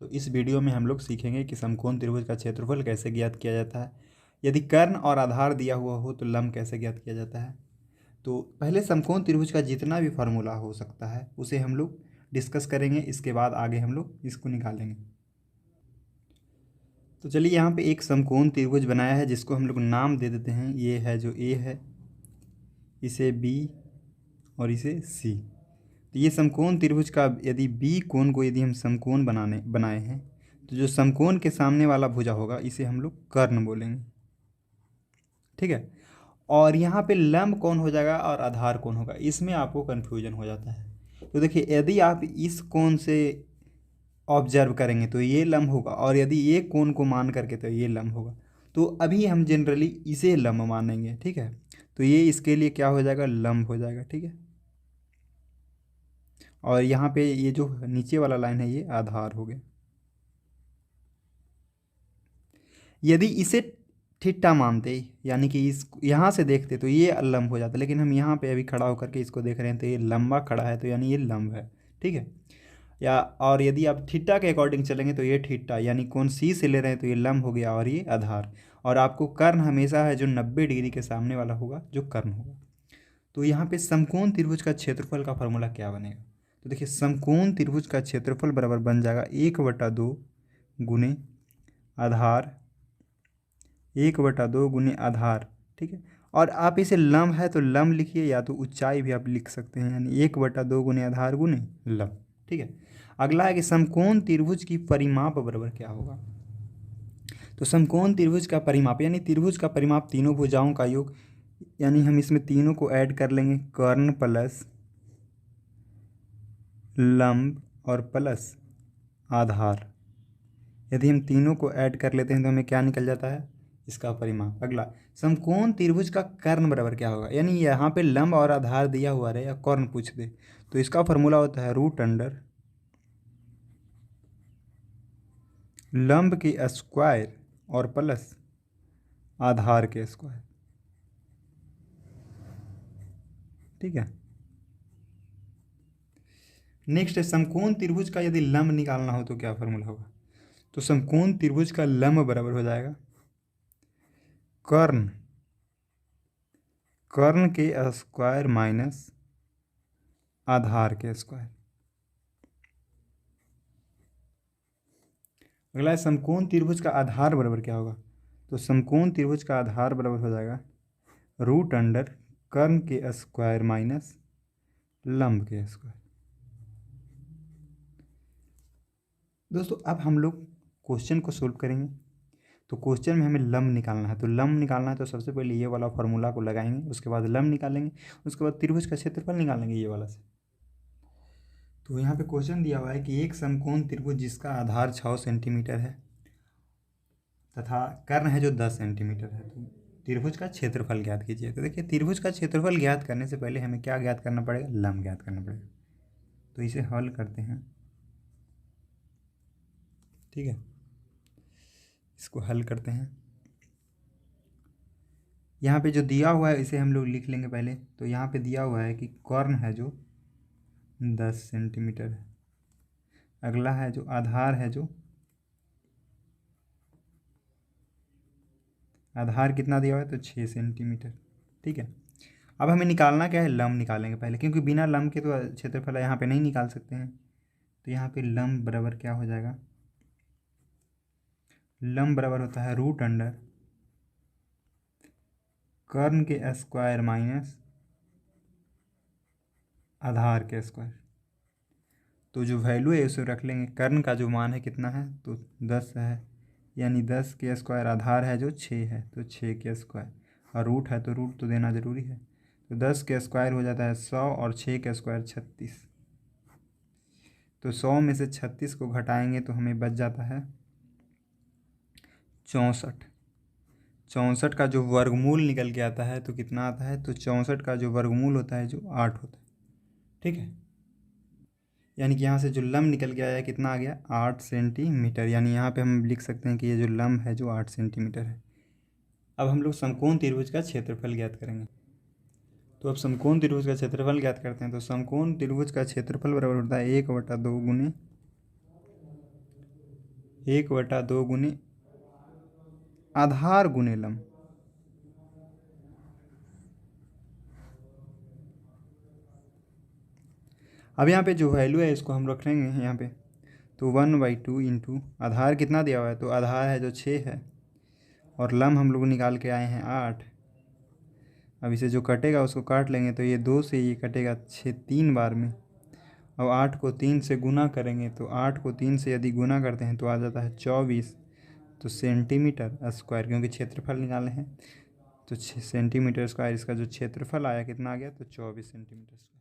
तो इस वीडियो में हम लोग सीखेंगे कि समकोण त्रिभुज का क्षेत्रफल कैसे ज्ञात किया जाता है, यदि कर्ण और आधार दिया हुआ हो तो लंब कैसे ज्ञात किया जाता है। तो पहले समकोण त्रिभुज का जितना भी फार्मूला हो सकता है उसे हम लोग डिस्कस करेंगे, इसके बाद आगे हम लोग इसको निकालेंगे। तो चलिए यहाँ पे एक समकोण त्रिभुज बनाया है जिसको हम लोग नाम दे देते हैं। ये है जो ए है, इसे बी और इसे सी। तो ये समकोण त्रिभुज का यदि बी कोण को यदि हम समकोण बनाए हैं तो जो समकोण के सामने वाला भुजा होगा इसे हम लोग कर्ण बोलेंगे, ठीक है। और यहाँ पे लंब कौन हो जाएगा और आधार कौन होगा, इसमें आपको कन्फ्यूजन हो जाता है। तो देखिए, यदि आप इस कोण से ऑब्जर्व करेंगे तो ये लंब होगा, और यदि ये कोण को मान करके तो ये लंब होगा। तो अभी हम जनरली इसे लंब मानेंगे, ठीक है। तो ये इसके लिए क्या हो जाएगा, लंब हो जाएगा, ठीक है। और यहाँ पे ये जो नीचे वाला लाइन है ये आधार हो गया। यदि इसे थीटा मानते, यानी कि इस यहाँ से देखते तो ये लंब हो जाता, लेकिन हम यहाँ पे अभी खड़ा होकर के इसको देख रहे हैं तो ये लंबा खड़ा है, तो यानी ये लंब है, ठीक है। या और यदि आप थीटा के अकॉर्डिंग चलेंगे तो ये थीटा यानी कोण सी से ले रहे हैं तो ये लंब हो गया और ये आधार। और आपको कर्ण हमेशा है जो 90 डिग्री के सामने वाला होगा जो कर्ण होगा। तो यहाँ पे समकोण त्रिभुज का क्षेत्रफल का फॉर्मूला क्या बनेगा। तो देखिए, समकोण त्रिभुज का क्षेत्रफल बराबर बन जाएगा 1/2 गुने आधार, 1/2 गुने आधार, ठीक है। और आप इसे लंब है तो लंब लिखिए, या तो ऊंचाई भी आप लिख सकते हैं, यानी 1/2 गुने आधार गुने लंब, ठीक है। अगला है कि समकोण त्रिभुज की परिमाप बराबर क्या होगा। तो समकोण त्रिभुज का परिमाप यानी त्रिभुज का परिमाप तीनों भुजाओं का योग, यानी हम इसमें तीनों को ऐड कर लेंगे, कर्ण प्लस लंब और प्लस आधार। यदि हम तीनों को ऐड कर लेते हैं तो हमें क्या निकल जाता है, इसका परिमाप। अगला, समकोण त्रिभुज का कर्ण बराबर क्या होगा, यानी यहाँ पे लंब और आधार दिया हुआ रहे या कर्ण पूछ दे तो इसका फॉर्मूला होता है रूट अंडर लंब के स्क्वायर और प्लस आधार के स्क्वायर, ठीक है। नेक्स्ट है, समकोण त्रिभुज का यदि लंब निकालना हो तो क्या फॉर्मूला होगा। तो समकोण त्रिभुज का लंब बराबर हो जाएगा कर्ण कर्ण के स्क्वायर माइनस आधार के स्क्वायर। अगला है, समकोण त्रिभुज का आधार बराबर क्या होगा। तो समकोण त्रिभुज का आधार बराबर हो जाएगा रूट अंडर कर्ण के स्क्वायर माइनस लंब के स्क्वायर। दोस्तों, अब हम लोग क्वेश्चन को सोल्व करेंगे। तो क्वेश्चन में हमें लंब निकालना है, तो लंब निकालना है तो सबसे पहले ये वाला फार्मूला को लगाएंगे, उसके बाद लंब निकालेंगे, उसके बाद त्रिभुज का क्षेत्रफल निकालेंगे ये वाला से। तो यहाँ पे क्वेश्चन दिया हुआ है कि एक समकोण त्रिभुज जिसका आधार 6 सेंटीमीटर है तथा कर्ण है जो 10 सेंटीमीटर है, तो त्रिभुज का क्षेत्रफल ज्ञात कीजिए। तो देखिए, त्रिभुज का क्षेत्रफल ज्ञात करने से पहले हमें क्या ज्ञात करना पड़ेगा, लंब ज्ञात करना पड़ेगा। तो इसे हल करते हैं, ठीक है। इसको हल करते हैं। यहाँ पे जो दिया हुआ है इसे हम लोग लिख लेंगे पहले। तो यहाँ पे दिया हुआ है कि कर्ण है जो 10 सेंटीमीटर है। अगला है जो आधार है जो आधार कितना दिया हुआ है, तो 6 सेंटीमीटर, ठीक है। अब हमें निकालना क्या है, लंब निकालेंगे पहले, क्योंकि बिना लंब के तो क्षेत्रफल यहाँ पे नहीं निकाल सकते हैं। तो यहाँ पे लंब बराबर क्या हो जाएगा, लंब बराबर होता है रूट अंडर कर्ण के स्क्वायर माइनस आधार के स्क्वायर। तो जो वैल्यू है उसे रख लेंगे, कर्ण का जो मान है कितना है, तो 10 है, यानी 10 के स्क्वायर, आधार है जो 6 है तो 6 के स्क्वायर, और रूट है तो रूट तो देना ज़रूरी है। तो 10 के स्क्वायर हो जाता है 100 और 6 के स्क्वायर 36। तो 100 में से 36 को घटाएंगे तो हमें बच जाता है 64। 64 का जो वर्गमूल निकल के आता है तो कितना आता है, तो 64 का जो वर्गमूल होता है जो 8 होता है, ठीक है। यानी कि यहाँ से जो लंब निकल के आया कितना आ गया, 8 सेंटीमीटर। यानी यहाँ पे हम लिख सकते हैं कि ये जो लंब है जो 8 सेंटीमीटर है। अब हम लोग समकोण त्रिभुज का क्षेत्रफल ज्ञात करेंगे। तो अब समकोण त्रिभुज का क्षेत्रफल ज्ञात करते हैं। तो समकोण त्रिभुज का क्षेत्रफल बराबर होता है 1/2 गुने 1/2 गुने आधार गुने लंब। अब यहाँ पे जो वैल्यू है इसको हम रख लेंगे यहाँ पे, तो 1/2 इंटू आधार कितना दिया हुआ है, तो आधार है जो 6 है, और लंब हम लोग निकाल के आए हैं 8। अब इसे जो कटेगा उसको काट लेंगे, तो ये 2 से ये कटेगा 6 3 बार में। अब 8 को 3 से गुना करेंगे, तो 8 को 3 से यदि गुना करते हैं तो आ जाता है 24 तो सेंटीमीटर स्क्वायर, क्योंकि क्षेत्रफल निकाले हैं। तो 6 सेंटीमीटर स्क्वायर इसका जो क्षेत्रफल आया कितना आ गया, तो 24 सेंटीमीटर स्क्वायर।